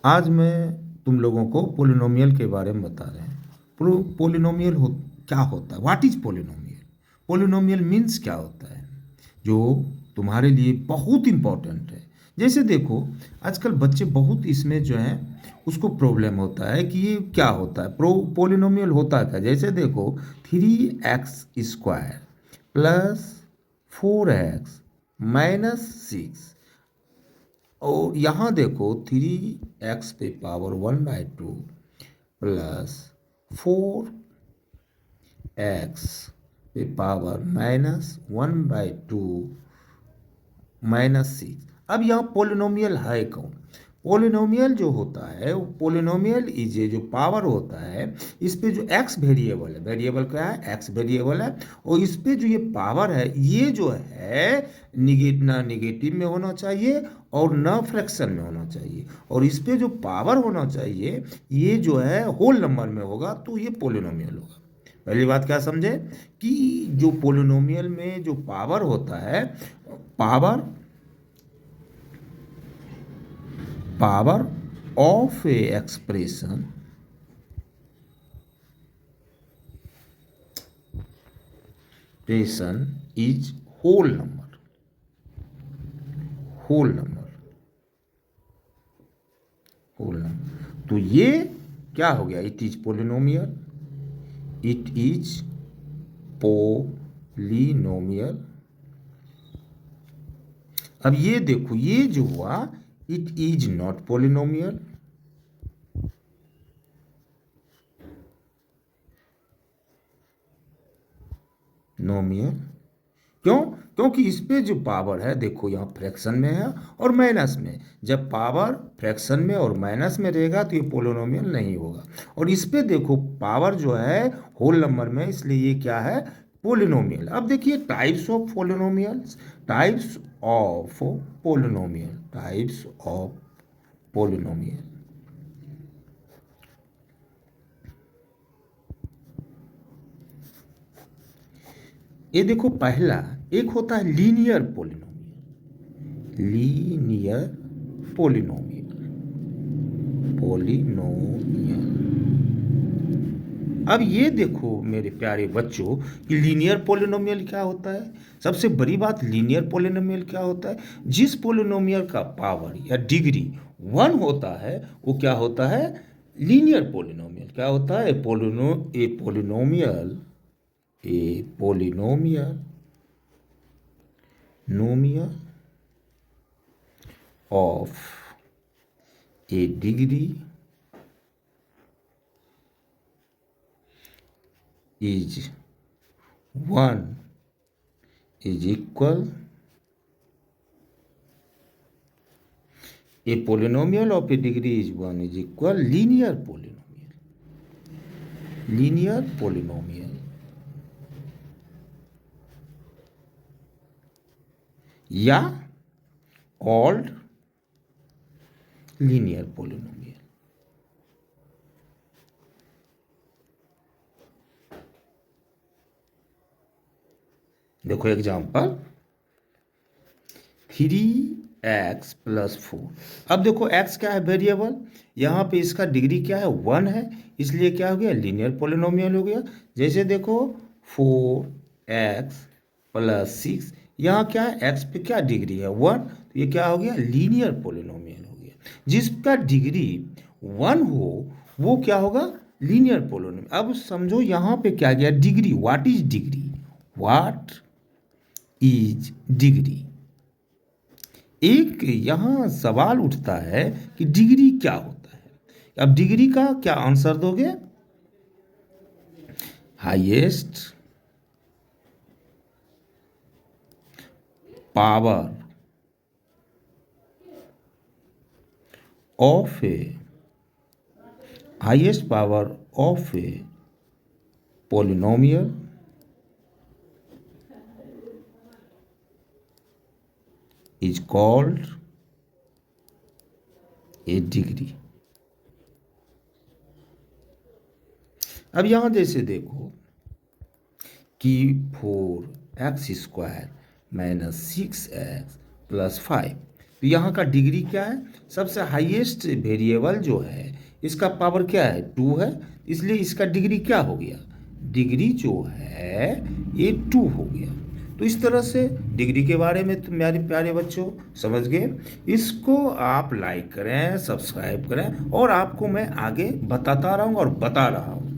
आज मैं तुम लोगों को पोलिनोमियल के बारे में बता रहे हैं। पोलिनोमियल क्या होता है? What is polynomial? Polynomial means क्या होता है, जो तुम्हारे लिए बहुत इंपॉर्टेंट है। जैसे देखो, आजकल बच्चे बहुत इसमें जो है उसको प्रॉब्लम होता है कि ये क्या होता है, पोलिनोमियल होता है क्या। जैसे देखो, 3x² प्लस 4x-6, और यहाँ देखो 3x पे पावर 1/2 प्लस 4x पे पावर -1/2 -6। अब यहाँ पोलिनोमियल है कौन? पोलिनोमियल जो होता है वो पोलिनोमियल इज ये जो पावर होता है, इस पे जो x वेरिएबल है, वेरिएबल क्या है? x वेरिएबल है। और इस पे जो ये पावर है, ये जो है ना निगेटिव में होना चाहिए और ना फ्रैक्शन में होना चाहिए। और इस पे जो पावर होना चाहिए ये जो है होल नंबर में होगा, तो ये पोलिनोमियल होगा। पहली बात क्या समझे कि जो पोलिनोमियल में जो पावर होता है, power of a expression is whole number, whole number, whole number. तो ये क्या हो गया? It is polynomial, it is polynomial. अब ये देखो, ये जो हुआ it is not polynomial, nomial. क्यों? क्योंकि इस पे जो पावर है देखो, यहाँ फ्रैक्शन में है और माइनस में। जब पावर फ्रैक्शन में और माइनस में रहेगा तो ये पोलिनोमियल नहीं होगा। और इस पे देखो पावर जो है होल नंबर में, इसलिए ये क्या है? पोलिनोमियल। अब देखिए types of polynomials, types of polynomial, types of polynomial. ये देखो, पहला एक होता है linear polynomial, linear polynomial, polynomial. अब ये देखो मेरे प्यारे बच्चों कि लीनियर पोलिनोमियल क्या होता है। सबसे बड़ी बात, लीनियर पोलिनोमियल क्या होता है? जिस पोलिनोमियल का पावर या डिग्री 1 होता है वो क्या होता है? Linear polynomial. क्या होता है? Polynomial नोमियल of a degree is 1 is equal, a polynomial of a degree is 1 is equal linear polynomial, linear polynomial या ऑड लीनियर पोलिनोमियल। देखो एग्जांपल, 3x + 4। अब देखो x क्या है? वेरिएबल। यहाँ पे इसका डिग्री क्या है? 1 है, इसलिए क्या हो गया? लीनियर पोलिनोमियल हो गया। जैसे देखो 4x + 6, यहाँ क्या है? x पे क्या डिग्री है? 1, तो ये क्या हो गया? लीनियर पोलिनोमियल हो गया। जिसका डिग्री 1 हो वो क्या होगा? Linear polynomial. अब समझो यहाँ पे क्या गया? Degree. What is degree? What is degree? एक यहाँ सवाल उठता है कि डिग्री क्या होता है। अब डिग्री का क्या आंसर दोगे? Highest power of A, highest power of A polynomial is called a degree। अब यहां जैसे देखो कि 4x² - 6x + 5, तो यहाँ का डिग्री क्या है, सबसे हाईएस्ट वेरिएबल जो है इसका पावर क्या है 2 है, इसलिए इसका डिग्री क्या हो गया, डिग्री जो है ये 2 हो गया। तो इस तरह से डिग्री के बारे में तो मेरे प्यारे बच्चों समझ गए। इसको आप लाइक करें, सब्सक्राइब करें, और आपको मैं आगे बताता रहूँगा और बता रहा हूँ।